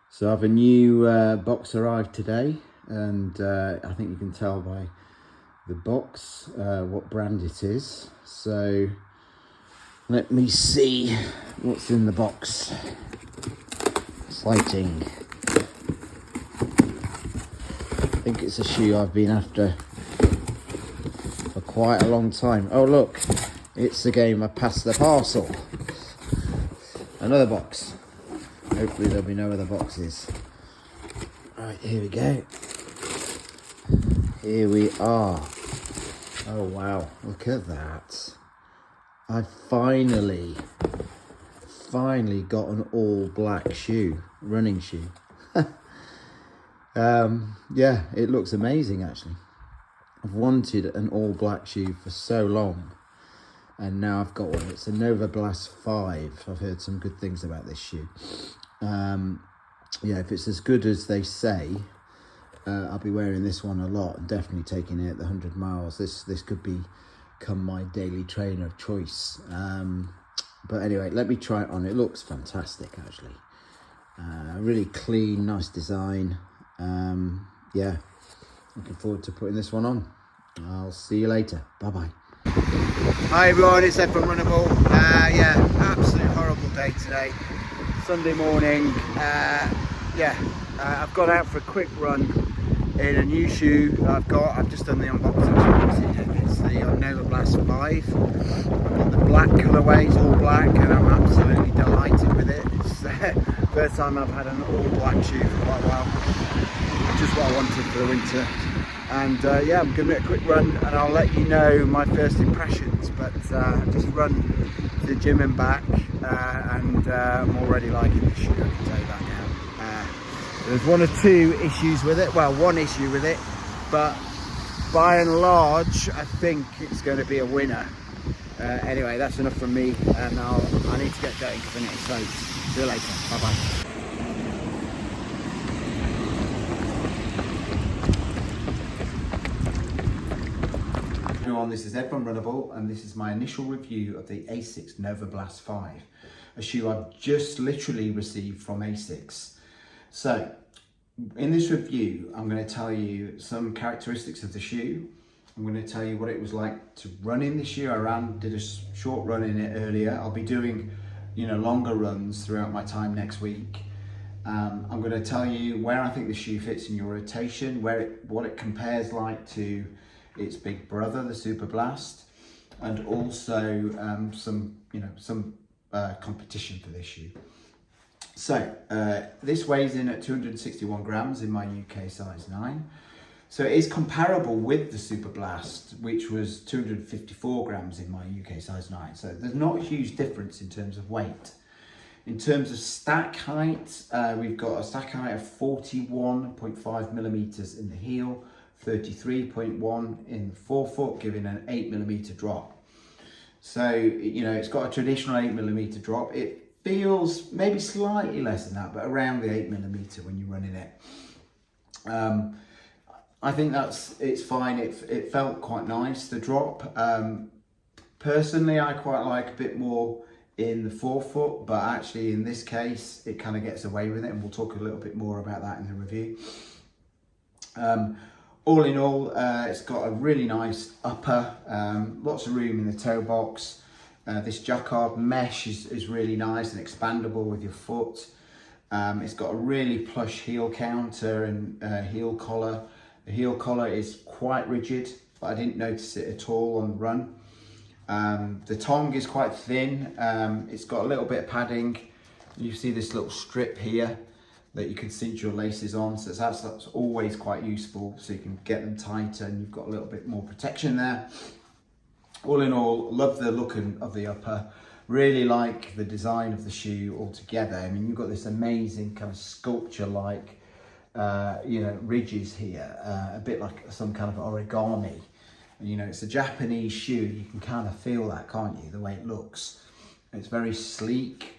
So I have a new box arrived today, and I think you can tell by the box what brand it is. So let me see what's in the box. Exciting. I think it's a shoe I've been after for quite a long time. Oh look, it's the game I passed the parcel. Another box. Hopefully there'll be no other boxes. Right, here we go. Here we are. Oh wow, look at that. I finally got an all black shoe, running shoe. Yeah, it looks amazing actually. I've wanted an all black shoe for so long, and now I've got one. It's a Novablast 5. I've heard some good things about this shoe. Yeah, if it's as good as they say, I'll be wearing this one a lot and definitely taking it the 100 miles. This could become my daily trainer of choice. But anyway, let me try it on. It looks fantastic actually. Really clean, nice design. Yeah, looking forward to putting this one on. I'll see you later. Bye bye. Hi everyone, it's Ed from Runnable. Yeah, absolute horrible day today. Sunday morning. I've gone out for a quick run in a new shoe that I've got. I've just done the unboxing. It's the Novablast 5. I've got the black colourway, it's all black, and I'm absolutely delighted with it. It's the first time I've had an all black shoe for quite a while. Just what I wanted for the winter. And yeah, I'm giving it a quick run and I'll let you know my first impressions. But just run to the gym and back, and I'm already liking this shoe, I can tell you that now. There's one or two issues with it, well, one issue with it, but by and large I think it's going to be a winner. Anyway, that's enough from me, and I need to get going because I need to close. See you later, bye bye. Everyone, this is Ed from Runnable, and this is my initial review of the Asics Novablast 5, a shoe I've just literally received from Asics. So in this review, I'm going to tell you some characteristics of the shoe. I'm going to tell you what it was like to run in this shoe. Did a short run in it earlier. I'll be doing, longer runs throughout my time next week. I'm going to tell you where I think the shoe fits in your rotation, what it compares like to its big brother, the Superblast, and also some competition for this shoe. So this weighs in at 261 grams in my UK size 9. So it is comparable with the Superblast, which was 254 grams in my UK size 9. So there's not a huge difference in terms of weight. In terms of stack height, we've got a stack height of 41.5 millimeters in the heel, 33.1 in the forefoot, giving an 8 millimeter drop. So, it's got a traditional 8 millimeter drop. It feels maybe slightly less than that, but around the 8 millimeter when you're running it. I think it's fine. It felt quite nice, the drop. Personally, I quite like a bit more in the forefoot, but actually in this case, it kind of gets away with it, and we'll talk a little bit more about that in the review. All in all, it's got a really nice upper, lots of room in the toe box. This jacquard mesh is really nice and expandable with your foot. It's got a really plush heel counter and heel collar. The heel collar is quite rigid, but I didn't notice it at all on the run. The tongue is quite thin. It's got a little bit of padding. You see this little strip here that you can cinch your laces on, so that's always quite useful, so you can get them tighter and you've got a little bit more protection there. All in all, love the look of the upper, really like the design of the shoe altogether. I mean, you've got this amazing kind of sculpture-like ridges here, a bit like some kind of origami. It's a Japanese shoe, you can kind of feel that, can't you, the way it looks. It's very sleek.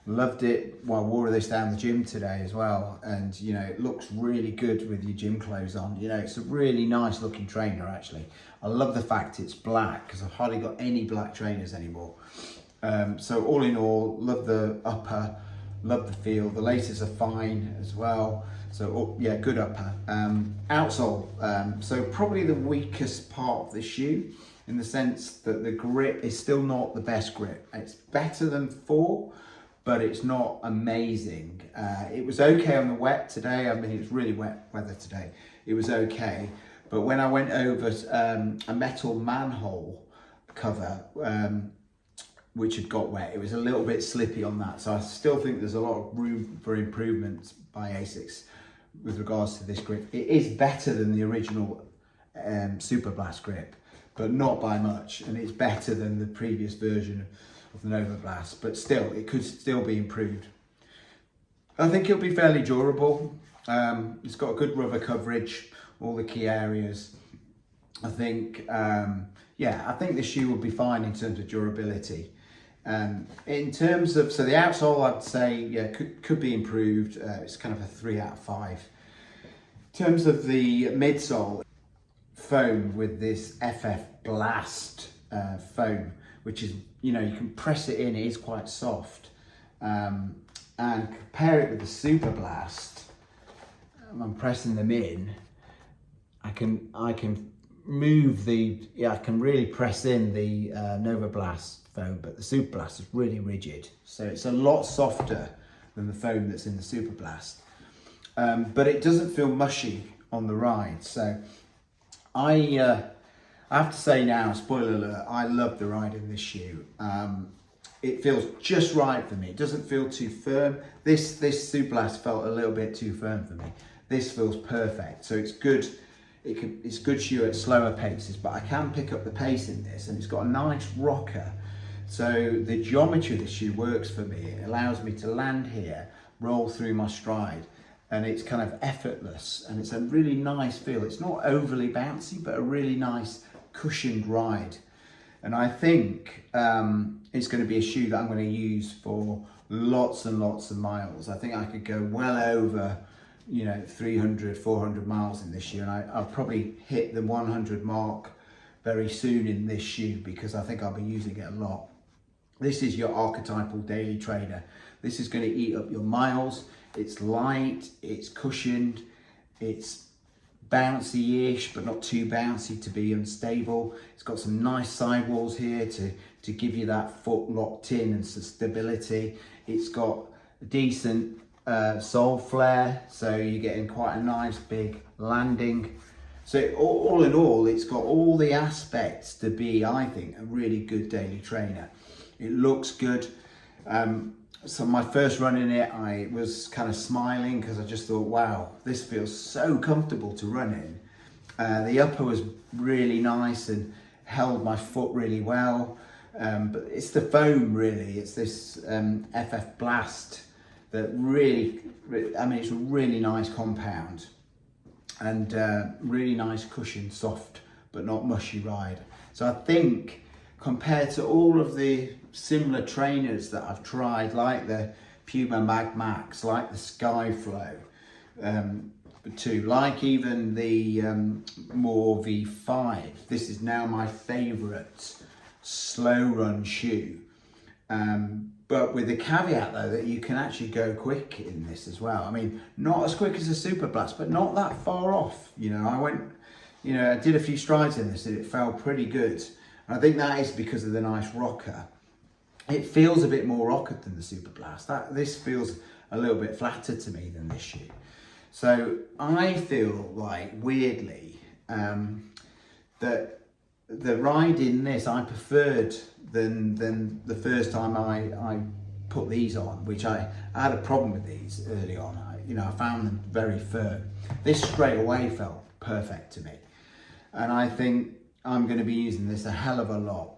Loved it. I wore this down the gym today as well, and it looks really good with your gym clothes on. It's a really nice looking trainer actually. I love the fact it's black because I've hardly got any black trainers anymore. So all in all, love the upper, Love the feel. The laces are fine as well. So yeah, good upper. Outsole, so probably the weakest part of the shoe, in the sense that the grip is still not the best grip. It's better than 4, but it's not amazing. It was okay on the wet today. I mean, it was really wet weather today. It was okay. But when I went over a metal manhole cover, which had got wet, it was a little bit slippy on that. So I still think there's a lot of room for improvement by Asics with regards to this grip. It is better than the original Superblast grip, but not by much. And it's better than the previous version of the Novablast, but still, it could still be improved. I think it'll be fairly durable. It's got a good rubber coverage, all the key areas. I think, yeah, I think the shoe will be fine in terms of durability. In terms of, so the outsole, I'd say, yeah, could be improved. It's kind of a 3 out of 5. In terms of the midsole, foam with this FF Blast foam, which is, you know, you can press it in, it is quite soft. And compare it with the Superblast, I'm pressing them in, I can move the, yeah, I can really press in the Novablast foam, but the Superblast is really rigid. So it's a lot softer than the foam that's in the Superblast. But it doesn't feel mushy on the ride. So I have to say now, spoiler alert, I love the ride in this shoe. It feels just right for me. It doesn't feel too firm. This Superblast felt a little bit too firm for me. This feels perfect. So it's good. It's good shoe at slower paces, but I can pick up the pace in this, and it's got a nice rocker. So the geometry of the shoe works for me. It allows me to land here, roll through my stride, and it's kind of effortless, and it's a really nice feel. It's not overly bouncy, but a really nice cushioned ride. And I think it's going to be a shoe that I'm going to use for lots and lots of miles. I think I could go well over, you know, 300, 400 miles in this shoe, and I'll probably hit the 100 mark very soon in this shoe, because I think I'll be using it a lot. This is your archetypal daily trainer. This is going to eat up your miles. It's light, it's cushioned, it's bouncy-ish, but not too bouncy to be unstable. It's got some nice sidewalls here to give you that foot locked in and some stability. It's got a decent sole flare, so you're getting quite a nice big landing. So all in all, it's got all the aspects to be, I think, a really good daily trainer. It looks good. So my first run in it, I was kind of smiling because I just thought, wow, this feels so comfortable to run in. The upper was really nice and held my foot really well. But it's the foam really, it's this FF Blast that really, I mean, it's a really nice compound and really nice cushion, soft but not mushy ride. So I think compared to all of the similar trainers that I've tried, like the Puma Mag Max, like the Skyflow 2, like even the More V5, this is now my favourite slow run shoe. But with the caveat though that you can actually go quick in this as well. I mean, not as quick as a Superblast, but not that far off. You know, I did a few strides in this and it felt pretty good. And I think that is because of the nice rocker. It feels a bit more rockered than the Superblast. This feels a little bit flatter to me than this shoe. So I feel like, weirdly, that the ride in this I preferred than the first time I put these on, which I had a problem with these early on. I found them very firm. This straight away felt perfect to me. And I think I'm going to be using this a hell of a lot.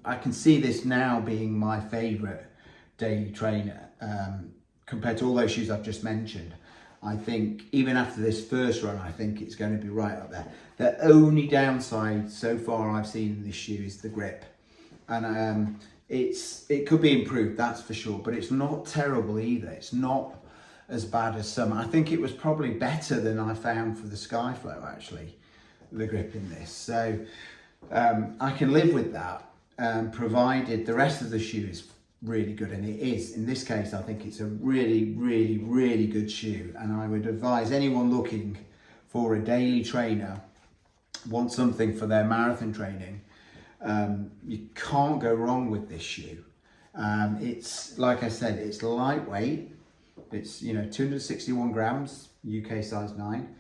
I can see this now being my favorite daily trainer compared to all those shoes I've just mentioned. I think even after this first run, I think it's going to be right up there. The only downside so far I've seen in this shoe is the grip. And it could be improved, that's for sure, but it's not terrible either. It's not as bad as some. I think it was probably better than I found for the Skyflow, actually, the grip in this. So I can live with that, provided the rest of the shoe is really good, and it is. In this case, I think it's a really, really, really good shoe, and I would advise anyone looking for a daily trainer, want something for their marathon training, you can't go wrong with this shoe. It's, like I said, it's lightweight. It's, 261 grams, UK size 9.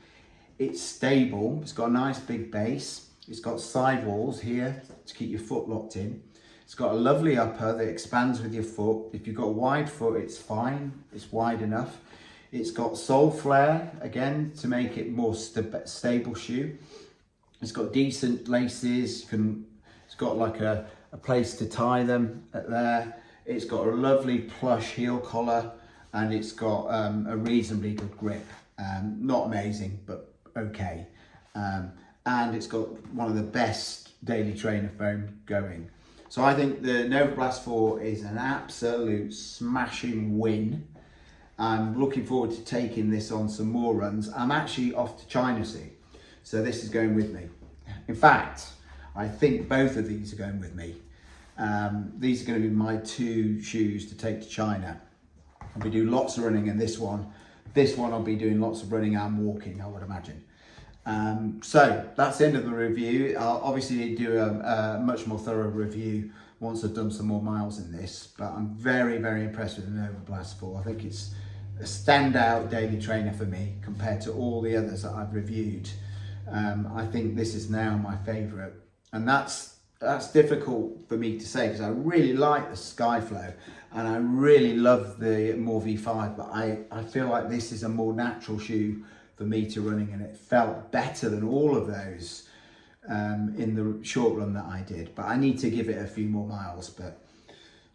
It's stable. It's got a nice big base. It's got sidewalls here to keep your foot locked in. It's got a lovely upper that expands with your foot. If you've got a wide foot, it's fine. It's wide enough. It's got sole flare, again, to make it more stable shoe. It's got decent laces. It's got like a place to tie them at there. It's got a lovely plush heel collar, and it's got a reasonably good grip. Not amazing, but okay. And it's got one of the best daily trainer foam going. So I think the Novablast 4 is an absolute smashing win. I'm looking forward to taking this on some more runs. I'm actually off to China soon, so this is going with me. In fact, I think both of these are going with me. These are going to be my 2 shoes to take to China. I'll be doing lots of running in this one. This one I'll be doing lots of running and walking, I would imagine. So that's the end of the review. I'll obviously do a much more thorough review once I've done some more miles in this, but I'm very, very impressed with the Novablast 4. I think it's a standout daily trainer for me compared to all the others that I've reviewed. I think this is now my favourite, and that's difficult for me to say because I really like the Skyflow and I really love the More V5, but I feel like this is a more natural shoe for me to running, and it felt better than all of those in the short run that I did. But I need to give it a few more miles. But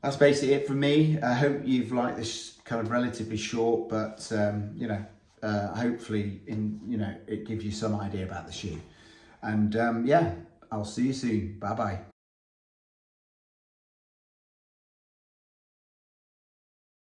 that's basically it from me. I hope you've liked this kind of relatively short, but hopefully it gives you some idea about the shoe. And yeah, I'll see you soon. Bye bye.